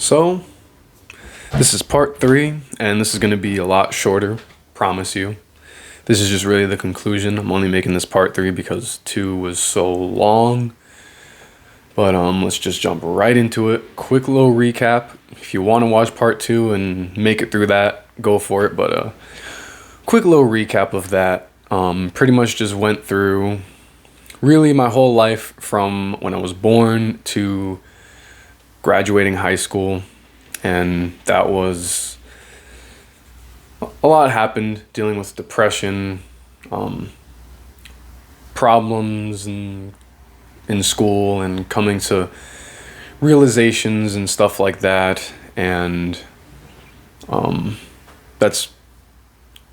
So, this is part 3, and this is going to be a lot shorter, promise you. This is just really the conclusion. I'm only making this part 3 because 2 was so long. But let's just jump right into it. Quick little recap. If you want to watch part 2 and make it through that, go for it. But quick little recap of that. Pretty much just went through really my whole life from when I was born to graduating high school, and that was a lot happened, dealing with depression, problems in school, and coming to realizations and stuff like that. And that's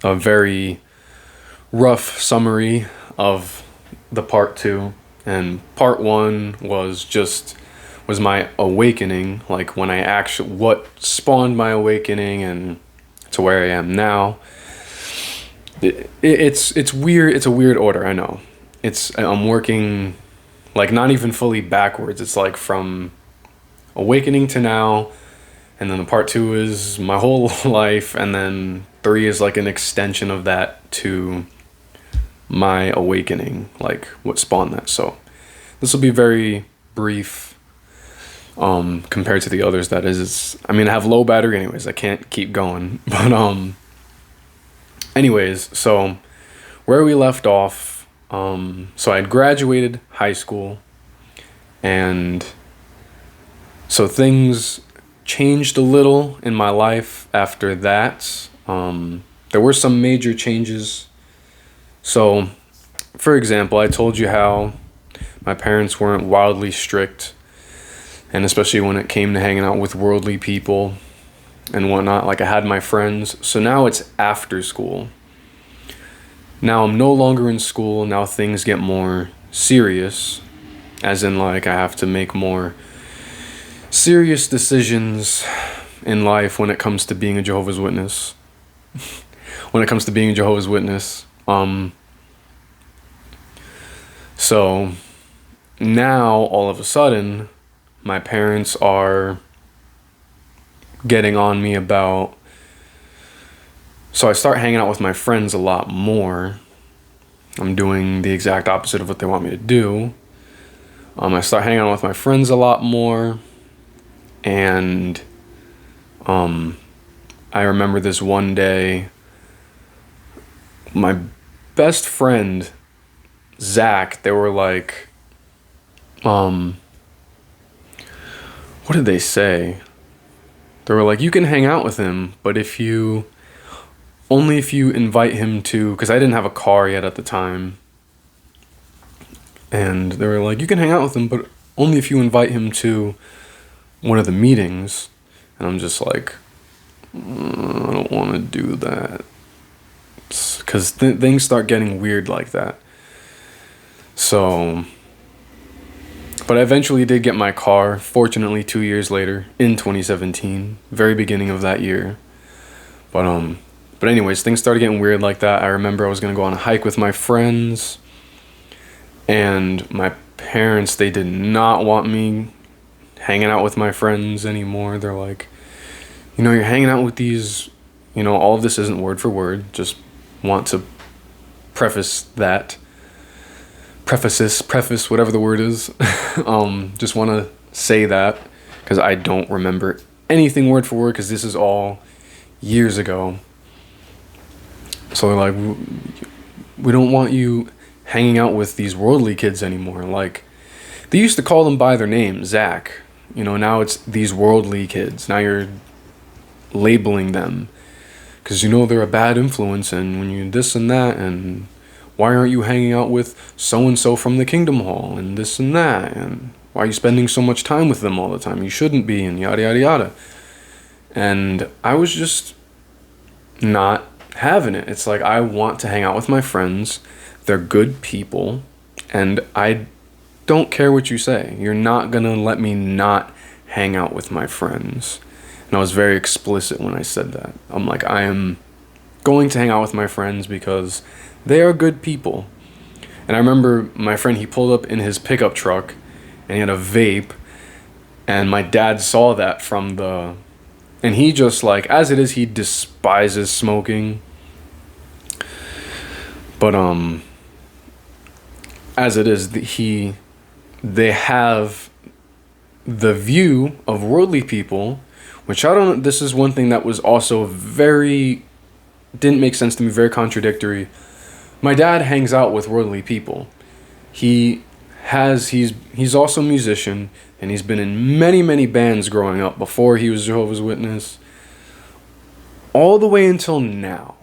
a very rough summary of the part 2. And part 1 was my awakening, like when I actually, what spawned my awakening and to where I am now. It's weird. It's a weird order, I know. I'm working like not even fully backwards. It's like from awakening to now, and then the part 2 is my whole life, and then 3 is like an extension of that to my awakening, like what spawned that. So this will be very brief compared to the others. That is, I mean, I have low battery anyways, I can't keep going. But anyways, so where we left off, so I had graduated high school, and so things changed a little in my life after that. There were some major changes. So for example, I told you how my parents weren't wildly strict, and especially when it came to hanging out with worldly people and whatnot. Like, I had my friends. So now it's after school. Now I'm no longer in school. Now things get more serious, as in like I have to make more serious decisions in life when it comes to being a Jehovah's Witness. When it comes to being a Jehovah's Witness. So now all of a sudden, my parents are getting on me about, so I start hanging out with my friends a lot more. I'm doing the exact opposite of what they want me to do. I start hanging out with my friends a lot more, and I remember this one day, my best friend, Zach, they were like, what did they say? They were like, you can hang out with him, but only if you invite him to, because I didn't have a car yet at the time. And they were like, you can hang out with him, but only if you invite him to one of the meetings. And I'm just like, I don't want to do that. Because things start getting weird like that. So, but I eventually did get my car, fortunately 2 years later, in 2017, very beginning of that year. But anyways, things started getting weird like that. I remember I was going to go on a hike with my friends, and my parents, they did not want me hanging out with my friends anymore. They're like, you're hanging out with these, all of this isn't word for word, just want to preface, whatever the word is. Just want to say that because I don't remember anything word for word, because this is all years ago. So they're like, we don't want you hanging out with these worldly kids anymore. Like, they used to call them by their name, Zach. Now it's these worldly kids. Now you're labeling them because they're a bad influence, and when you this and that, and why aren't you hanging out with so-and-so from the Kingdom Hall, and this and that, and why are you spending so much time with them all the time? You shouldn't be, and yada, yada, yada. And I was just not having it. It's like, I want to hang out with my friends. They're good people, and I don't care what you say. You're not going to let me not hang out with my friends. And I was very explicit when I said that. I'm like, I am going to hang out with my friends because they are good people. And I remember my friend, he pulled up in his pickup truck, and he had a vape, And my dad saw that and he just like, as it is, he despises smoking. But as it is, they have the view of worldly people, which I don't. This is one thing that was also didn't make sense to me, very contradictory. My dad hangs out with worldly people. He's also a musician, and he's been in many bands growing up before he was Jehovah's Witness, all the way until now.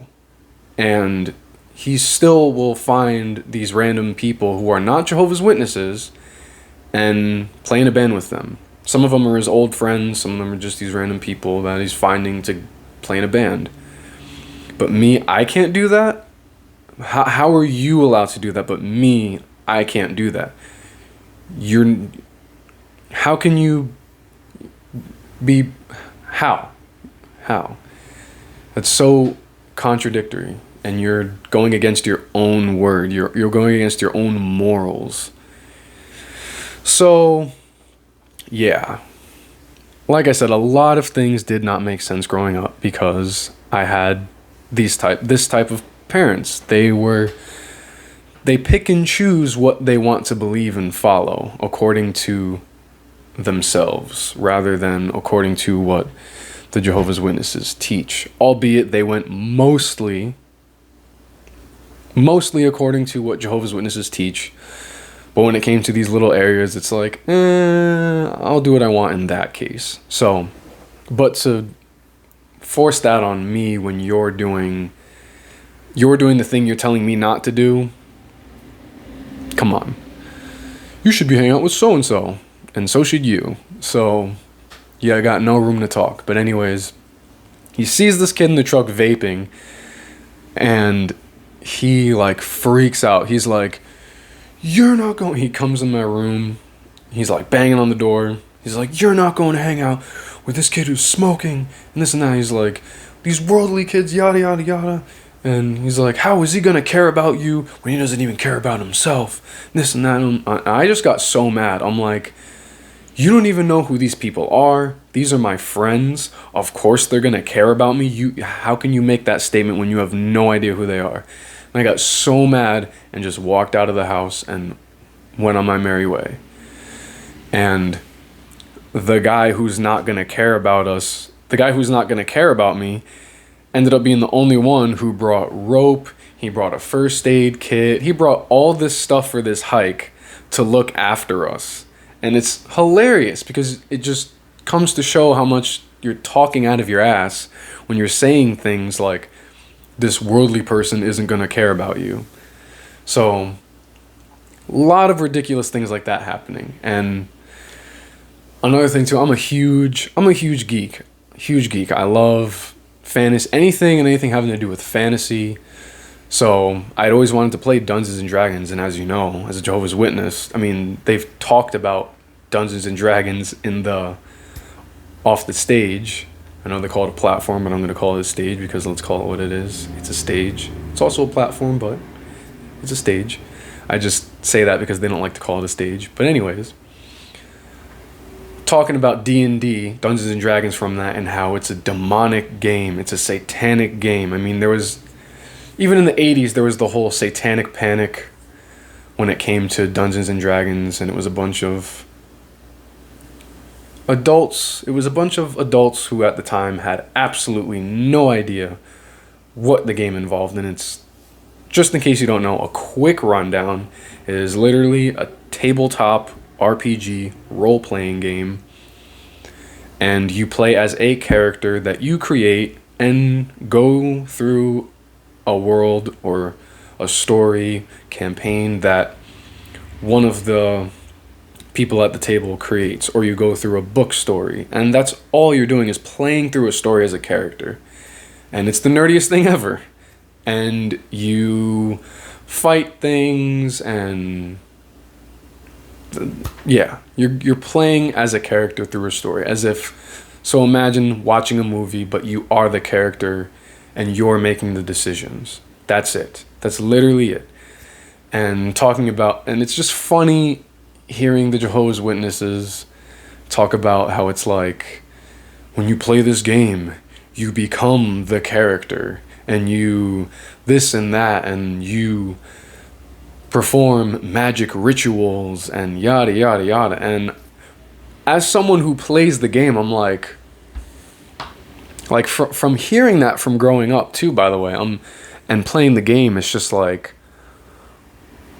And he still will find these random people who are not Jehovah's Witnesses and play in a band with them. Some of them are his old friends, some of them are just these random people that he's finding to play in a band. But me, I can't do that? How are you allowed to do that? But me, I can't do that. How can you be, how? That's so contradictory, and you're going against your own word. You're going against your own morals. So, yeah. Like I said, a lot of things did not make sense growing up because I had this type of parents. They pick and choose what they want to believe and follow according to themselves rather than according to what the Jehovah's Witnesses teach, albeit they went mostly according to what Jehovah's Witnesses teach. But when it came to these little areas, it's like, I'll do what I want in that case. So, but to force that on me when you're doing the thing you're telling me not to do, come on. You should be hanging out with so-and-so, and so should you. So, yeah, I got no room to talk. But anyways, he sees this kid in the truck vaping, and he, like, freaks out. He's like, you're not going... He comes in my room. He's, like, banging on the door. He's like, you're not going to hang out with this kid who's smoking, and this and that. He's like, these worldly kids, yada, yada, yada. And he's like, how is he going to care about you when he doesn't even care about himself? This and that. And I just got so mad. I'm like, you don't even know who these people are. These are my friends. Of course they're going to care about me. How can you make that statement when you have no idea who they are? And I got so mad and just walked out of the house and went on my merry way. And the guy who's not going to care about me ended up being the only one who brought rope. He brought a first aid kit. He brought all this stuff for this hike to look after us. And it's hilarious because it just comes to show how much you're talking out of your ass when you're saying things like, this worldly person isn't going to care about you. So, a lot of ridiculous things like that happening. And another thing too, I'm a huge geek. I love fantasy, anything having to do with fantasy. So I'd always wanted to play Dungeons and Dragons, and as you know, as a Jehovah's Witness, I mean, they've talked about Dungeons and Dragons off the stage. I know they call it a platform, but I'm going to call it a stage because let's call it what it is. It's a stage. It's also a platform, but it's a stage. I just say that because they don't like to call it a stage. But anyways, talking about D&D, Dungeons and Dragons from that, and how it's a demonic game. It's a satanic game. I mean, even in the 80s, there was the whole satanic panic when it came to Dungeons and Dragons, and it was a bunch of adults who at the time had absolutely no idea what the game involved. And it's, just in case you don't know, a quick rundown. It is literally a tabletop RPG role-playing game, and you play as a character that you create and go through a world or a story campaign that one of the people at the table creates, or you go through a book story, and that's all you're doing is playing through a story as a character. And it's the nerdiest thing ever. And you fight things, and yeah, you're playing as a character through a story, so imagine watching a movie, but you are the character and you're making the decisions. That's it. That's literally it. And it's just funny hearing the Jehovah's Witnesses talk about how it's like, when you play this game, you become the character, and you this and that, and you perform magic rituals and yada yada yada. And as someone who plays the game, I'm like from hearing that from growing up too, by the way, and playing the game, it's just like,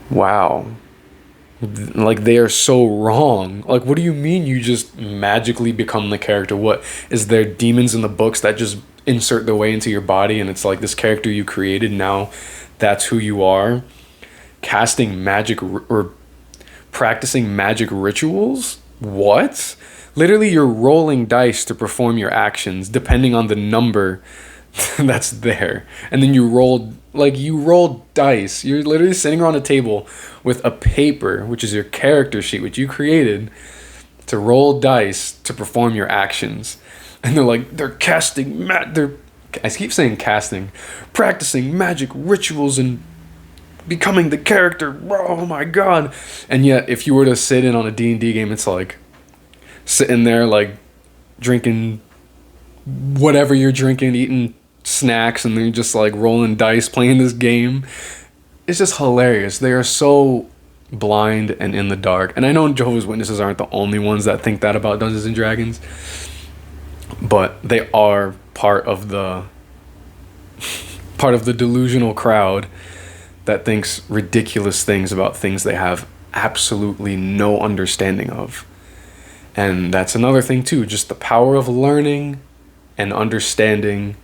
wow, like they are so wrong. Like, what do you mean you just magically become the character? What is there demons in the books that just insert their way into your body, and it's like this character you created, now that's who you are? Casting magic or practicing magic rituals? What? Literally, you're rolling dice to perform your actions depending on the number that's there. And then you roll dice. You're literally sitting around a table with a paper, which is your character sheet, which you created, to roll dice to perform your actions. And they're casting I keep saying casting, practicing magic rituals and becoming the character. Oh my god. And yet, if you were to sit in on a D&D game, it's like sitting there like drinking whatever you're drinking, eating snacks, and then just like rolling dice, playing this game. It's just hilarious. They are so blind and in the dark. And I know Jehovah's Witnesses aren't the only ones that think that about Dungeons and Dragons, but they are part of the delusional crowd that thinks ridiculous things about things they have absolutely no understanding of. And that's another thing too, just the power of learning and understanding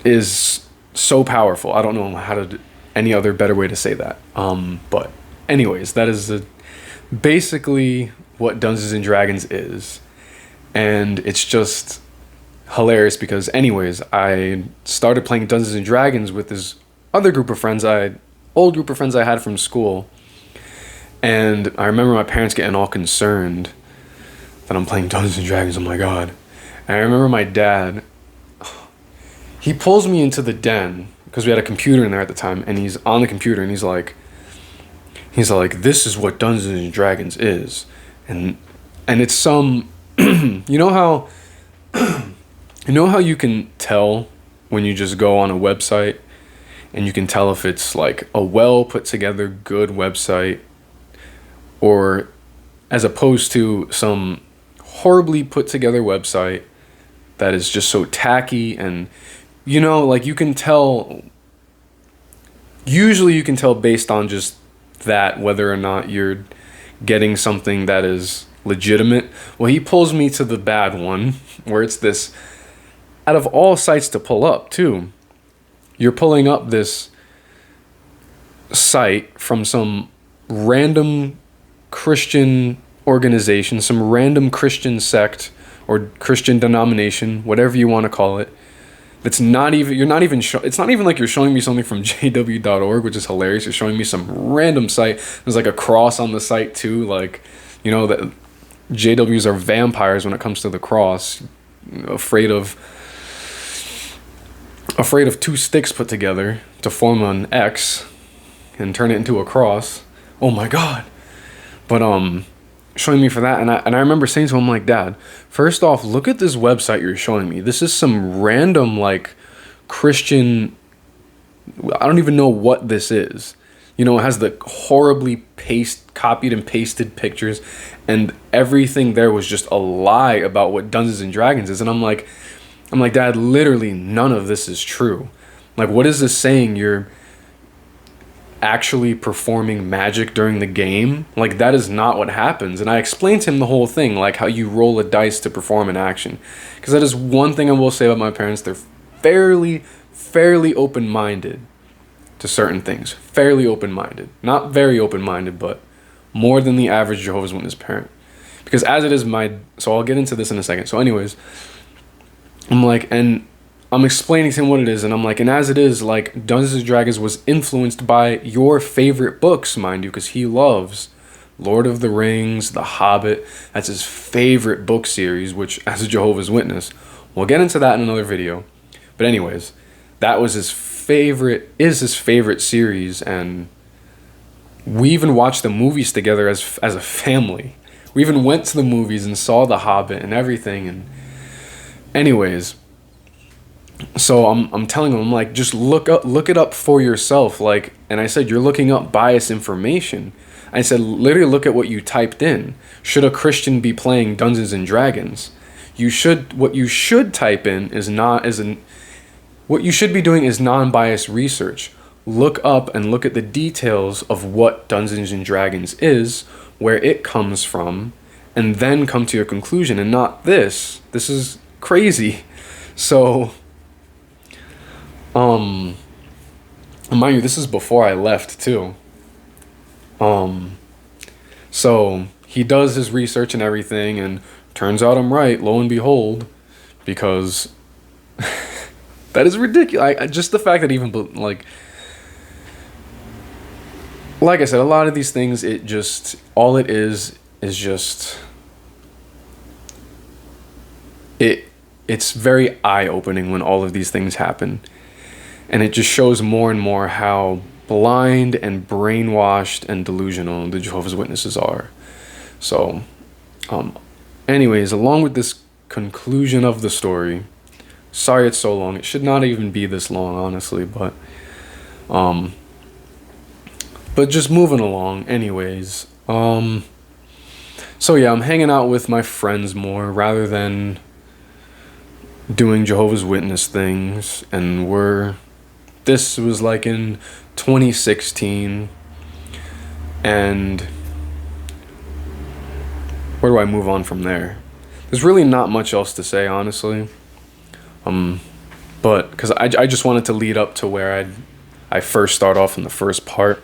is so powerful. I don't know any other better way to say that. But anyways, that is basically what Dungeons and Dragons is. And it's just hilarious because anyways, I started playing Dungeons and Dragons with this other group of friends, old group of friends I had from school. And I remember my parents getting all concerned that I'm playing Dungeons and Dragons. Oh my god. And I remember my dad, he pulls me into the den because we had a computer in there at the time, and he's on the computer and he's like, this is what Dungeons and Dragons is. And it's some you know how you can tell when you just go on a website and you can tell if it's like a well put together good website, or as opposed to some horribly put together website that is just so tacky. And like you can tell, usually you can tell based on just that whether or not you're getting something that is legitimate. Well, he pulls me to the bad one where it's this, out of all sites to pull up too, you're pulling up this site from some random Christian organization, some random Christian sect or Christian denomination, whatever you want to call it. That's not even, it's not even like you're showing me something from jw.org, which is hilarious. You're showing me some random site. There's like a cross on the site too, like, that JWs are vampires when it comes to the cross, afraid of two sticks put together to form an X and turn it into a cross. Oh my god. But showing me for that, and I remember saying to him, like, Dad, first off, look at this website you're showing me. This is some random like Christian, I don't even know what this is. It has the horribly copied and pasted pictures, and everything there was just a lie about what Dungeons and Dragons is. And I'm like, Dad, literally none of this is true. Like, what is this saying? You're actually performing magic during the game? Like, that is not what happens. And I explained to him the whole thing, like how you roll a dice to perform an action. Because that is one thing I will say about my parents. They're fairly open-minded to certain things. Fairly open-minded. Not very open-minded, but more than the average Jehovah's Witness parent. Because as it is so I'll get into this in a second. So anyways, I'm like, and I'm explaining to him what it is, and I'm like, and as it is, like, Dungeons and Dragons was influenced by your favorite books, mind you, because he loves Lord of the Rings, The Hobbit. That's his favorite book series, which, as a Jehovah's Witness, we'll get into that in another video. But anyways, that was his favorite series, and we even watched the movies together as a family. We even went to the movies and saw The Hobbit and everything. And anyways, so I'm telling him, I'm like, just look it up for yourself. Like, and I said, you're looking up biased information. I said, literally look at what you typed in. Should a Christian be playing Dungeons and Dragons? What you should type in is what you should be doing is non-biased research. Look up and look at the details of what Dungeons and Dragons is, where it comes from, and then come to your conclusion, and not this. This is crazy. So, mind you, this is before I left too. So he does his research and everything, and turns out I'm right, lo and behold, because that is ridiculous. Just the fact that even like I said, a lot of these things, all it is just it's very eye-opening when all of these things happen, and it just shows more and more how blind and brainwashed and delusional the Jehovah's Witnesses are. So, anyways, along with this conclusion of the story, sorry it's so long. It should not even be this long, honestly, but just moving along. Anyways, so yeah, I'm hanging out with my friends more rather than doing Jehovah's Witness things, and this was like in 2016, and where do I move on from there? There's really not much else to say, honestly. But because I just wanted to lead up to where I first start off in the first part.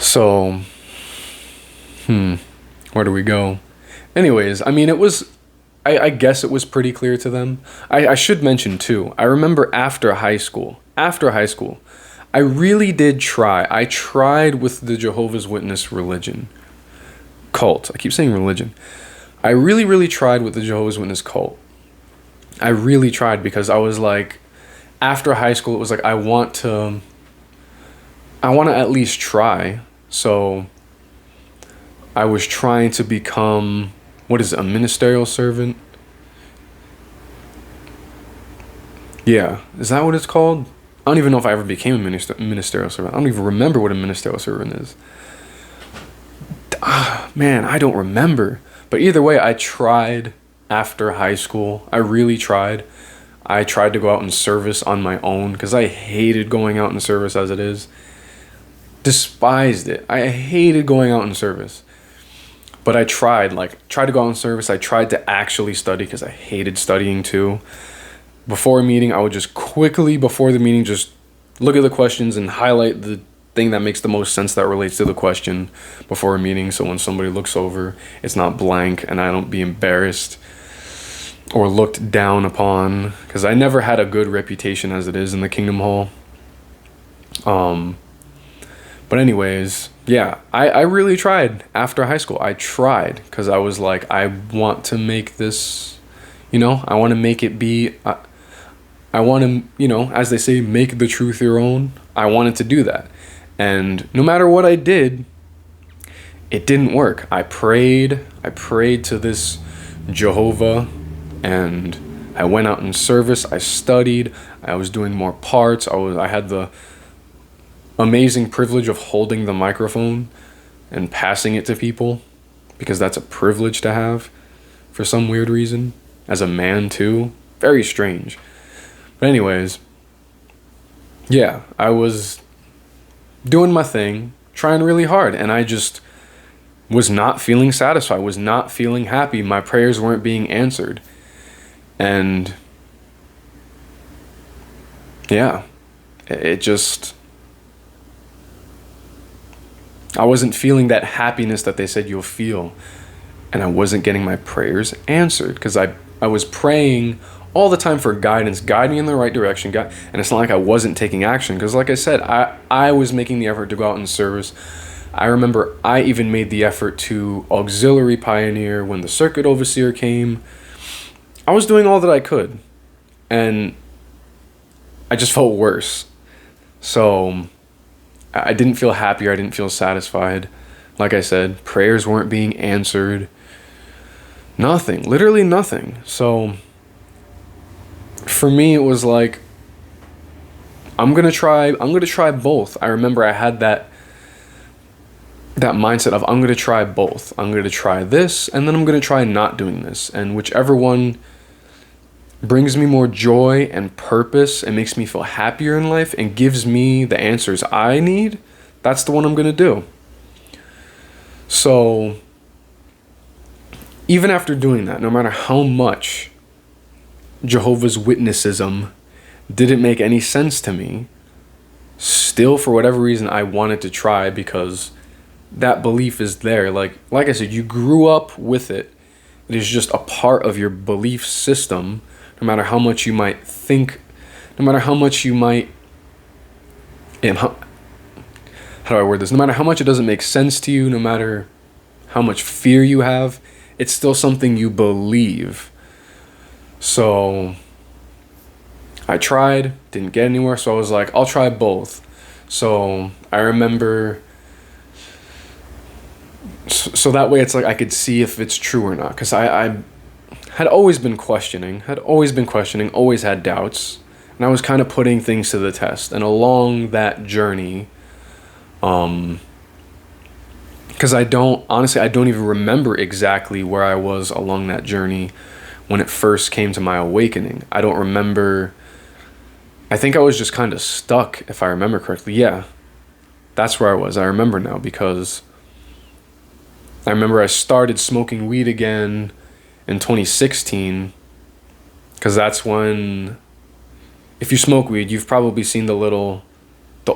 So, where do we go? Anyways, I mean, I guess it was pretty clear to them. I should mention too, I remember after high school, I really did try. I tried with the Jehovah's Witness religion. Cult. I keep saying religion. I really, really tried with the Jehovah's Witness cult. I really tried because I was like, after high school, it was like, I want to at least try. So I was trying to become, a ministerial servant? Yeah. Is that what it's called? I don't even know if I ever became a ministerial servant. I don't even remember what a ministerial servant is. Man, I don't remember. But either way, I tried after high school. I really tried. I tried to go out in service on my own because I hated going out in service as it is. Despised it. I hated going out in service. But I tried to go out in service. I tried to actually study because I hated studying too. Before a meeting, I would just quickly, before the meeting, just look at the questions and highlight the thing that makes the most sense that relates to the question before a meeting. So when somebody looks over, it's not blank and I don't be embarrassed or looked down upon, because I never had a good reputation as it is in the Kingdom Hall. But anyways, yeah, I really tried after high school. I tried because I was like, I want to make this, I want to make it be, I want to, as they say, make the truth your own. I wanted to do that. And no matter what I did, it didn't work. I prayed to this Jehovah, and I went out in service. I studied. I was doing more parts. I had the amazing privilege of holding the microphone and passing it to people, because that's a privilege to have for some weird reason. As a man too. Very strange. But anyways, yeah, I was doing my thing, trying really hard, and I just was not feeling satisfied, was not feeling happy. My prayers weren't being answered. And yeah, I wasn't feeling that happiness that they said you'll feel, and I wasn't getting my prayers answered because I was praying all the time for guidance, guide me in the right direction, and it's not like I wasn't taking action, because like I said, I was making the effort to go out in service. I remember I even made the effort to auxiliary pioneer when the circuit overseer came. I was doing all that I could, and I just felt worse. So I didn't feel happier. I didn't feel satisfied. Like I said, prayers weren't being answered. Nothing, literally nothing. So for me, it was like, I'm gonna try both. I remember I had that mindset of, I'm gonna try both. I'm gonna try this, and then I'm gonna try not doing this. And whichever one brings me more joy and purpose and makes me feel happier in life and gives me the answers I need, that's the one I'm gonna do. So even after doing that, no matter how much Jehovah's Witnessism didn't make any sense to me, still for whatever reason I wanted to try, because that belief is there. Like I said, you grew up with it. It is just a part of your belief system. No matter how much you might think, no matter how much you might, and how do I word this? No matter how much it doesn't make sense to you, no matter how much fear you have, it's still something you believe. So I tried, didn't get anywhere, so I was like, I'll try both. So I remember, so that way it's like I could see if it's true or not, because I had always been questioning, always had doubts, and I was kind of putting things to the test. And along that journey, because I don't even remember exactly where I was along that journey when it first came to my awakening. I don't remember. I think I was just kind of stuck, if I remember correctly. Yeah, that's where I was. I remember now, because I remember I started smoking weed again in 2016, because that's when, if you smoke weed, you've probably seen the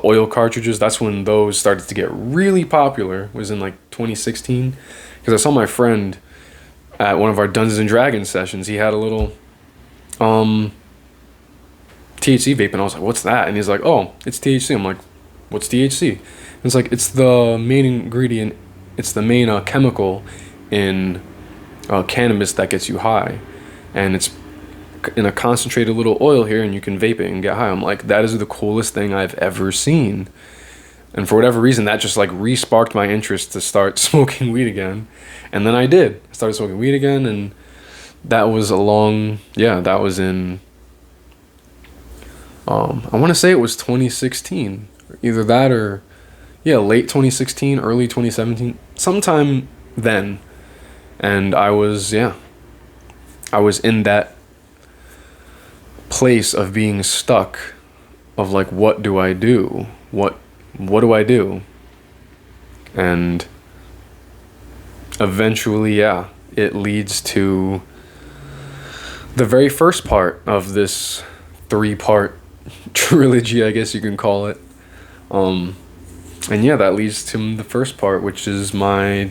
oil cartridges. That's when those started to get really popular. It was in like 2016, because I saw my friend at one of our Dungeons and Dragons sessions. He had a little THC vape, and I was like, what's that? And he's like, oh, it's THC. I'm like, what's THC? And it's like, it's the main ingredient, it's the main chemical in cannabis that gets you high, and it's in a concentrated little oil here, and you can vape it and get high. I'm like, that is the coolest thing I've ever seen. And for whatever reason, that just like re-sparked my interest to start smoking weed again. And then I did. I started smoking weed again, and that was that was in, I want to say it was 2016. Either that or, late 2016, early 2017. Sometime then. And I was in that place of being stuck, of like, what do I do? What do I do? And eventually, it leads to the very first part of this 3-part trilogy, I guess you can call it. And that leads to the first part, which is my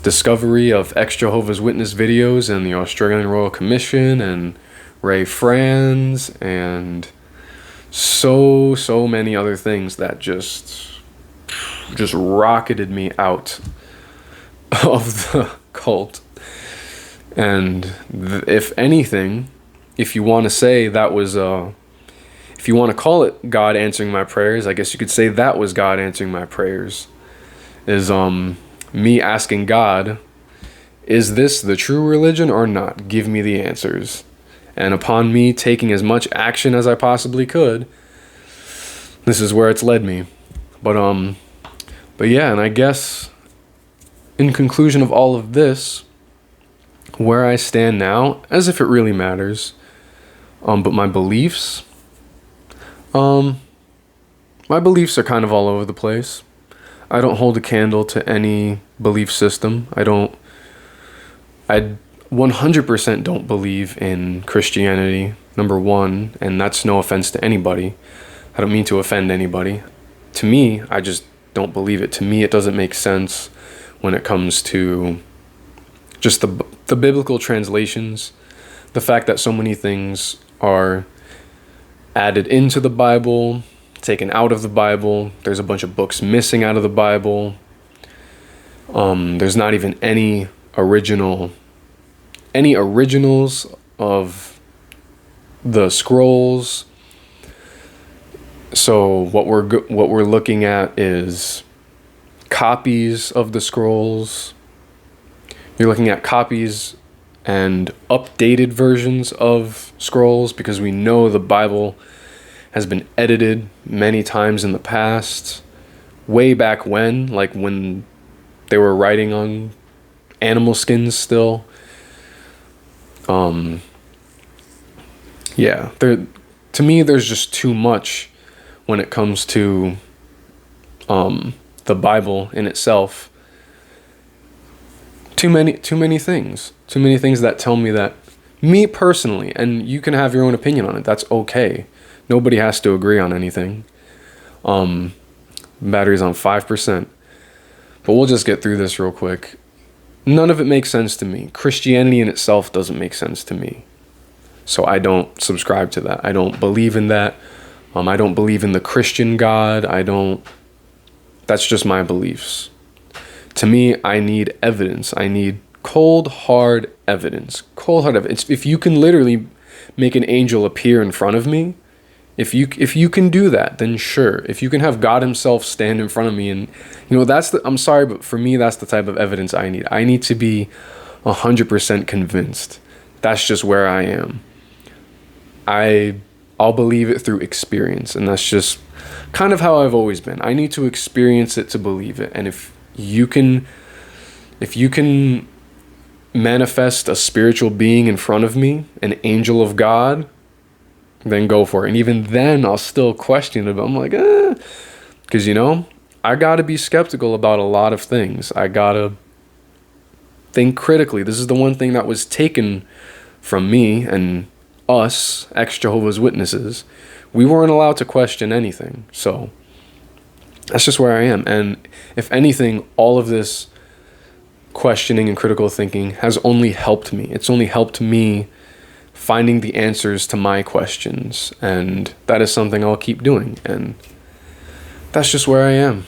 discovery of ex-Jehovah's Witness videos and the Australian Royal Commission and Ray Franz and so many other things that just rocketed me out of the cult. And if anything, if you want to say that was if you want to call it God answering my prayers, I guess you could say that was God answering my prayers. Is me asking God, is this the true religion or not? Give me the answers. And upon me taking as much action as I possibly could, this is where it's led me. But yeah, and I guess in conclusion of all of this, where I stand now, as if it really matters, but my beliefs are kind of all over the place. I don't hold a candle to any belief system. I 100% don't believe in Christianity, number one, and that's no offense to anybody. I don't mean to offend anybody. To me, I just don't believe it. To me, it doesn't make sense when it comes to just the biblical translations, the fact that so many things are added into the Bible, taken out of the Bible. There's a bunch of books missing out of the Bible. There's not even any originals of the scrolls. So what we're looking at is copies of the scrolls. You're looking at copies and updated versions of scrolls, because we know the Bible has been edited many times in the past, way back when, like when they were writing on animal skins still. Yeah, to me, there's just too much when it comes to the Bible in itself. Too many things that tell me that, me personally, and you can have your own opinion on it, that's okay. Nobody has to agree on anything. Battery's on 5%, but we'll just get through this real quick. None of it makes sense to me. Christianity in itself doesn't make sense to me. So I don't subscribe to that. I don't believe in that. I don't believe in the Christian God. That's just my beliefs. To me, I need evidence. I need cold, hard evidence. Cold, hard evidence. If you can literally make an angel appear in front of me, if you can do that, then sure. If you can have God himself stand in front of me, and I'm sorry, but for me, that's the type of evidence I need. I need to be 100% convinced. That's just where I am. I'll believe it through experience, and that's just kind of how I've always been. I need to experience it to believe it. And if you can manifest a spiritual being in front of me, an angel of God, then go for it. And even then, I'll still question it. But I'm like, because I gotta be skeptical about a lot of things. I gotta think critically. This is the one thing that was taken from me and us, ex-Jehovah's Witnesses. We weren't allowed to question anything. So that's just where I am. And if anything, all of this questioning and critical thinking has only helped me. It's only helped me finding the answers to my questions. And that is something I'll keep doing. And that's just where I am.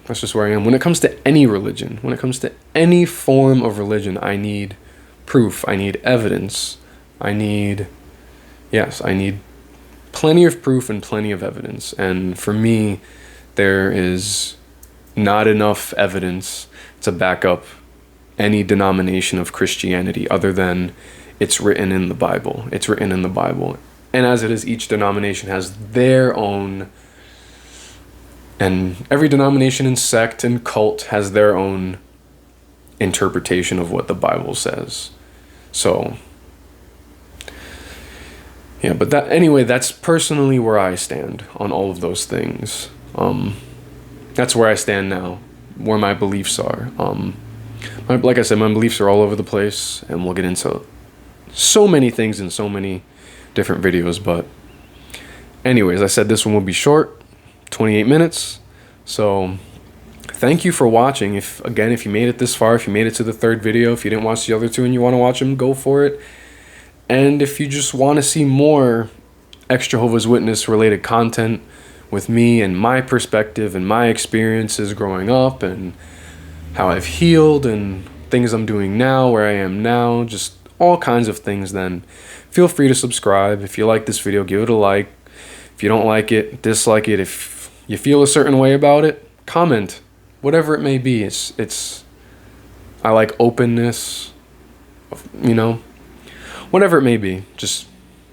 That's just where I am. When it comes to any religion, when it comes to any form of religion, I need proof. I need evidence. I need plenty of proof and plenty of evidence. And for me, there is not enough evidence to back up any denomination of Christianity other than it's written in the Bible. It's written in the Bible. And as it is, each denomination has their own, and every denomination and sect and cult has their own interpretation of what the Bible says. So yeah, but that's personally where I stand on all of those things. That's where I stand now, where my beliefs are. Like I said, my beliefs are all over the place, and we'll get into so many things in so many different videos. But anyways, I said this one will be short, 28 minutes. So thank you for watching. If you made it this far, if you made it to the third video, if you didn't watch the other two and you want to watch them, go for it. And if you just want to see more ex-Jehovah's Witness related content with me and my perspective and my experiences growing up and how I've healed and things I'm doing now, where I am now, just all kinds of things, then feel free to subscribe. If you like this video, give it a like. If you don't like it, dislike it. If you feel a certain way about it, comment. Whatever it may be. I like openness, whatever it may be. Just,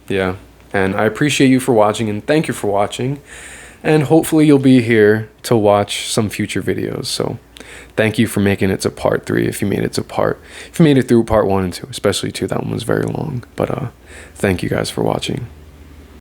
yeah. And I appreciate you for watching, and thank you for watching. And hopefully you'll be here to watch some future videos. So thank you for making it to part 3. If you made it through part 1 and 2, especially 2, that one was very long. But thank you guys for watching.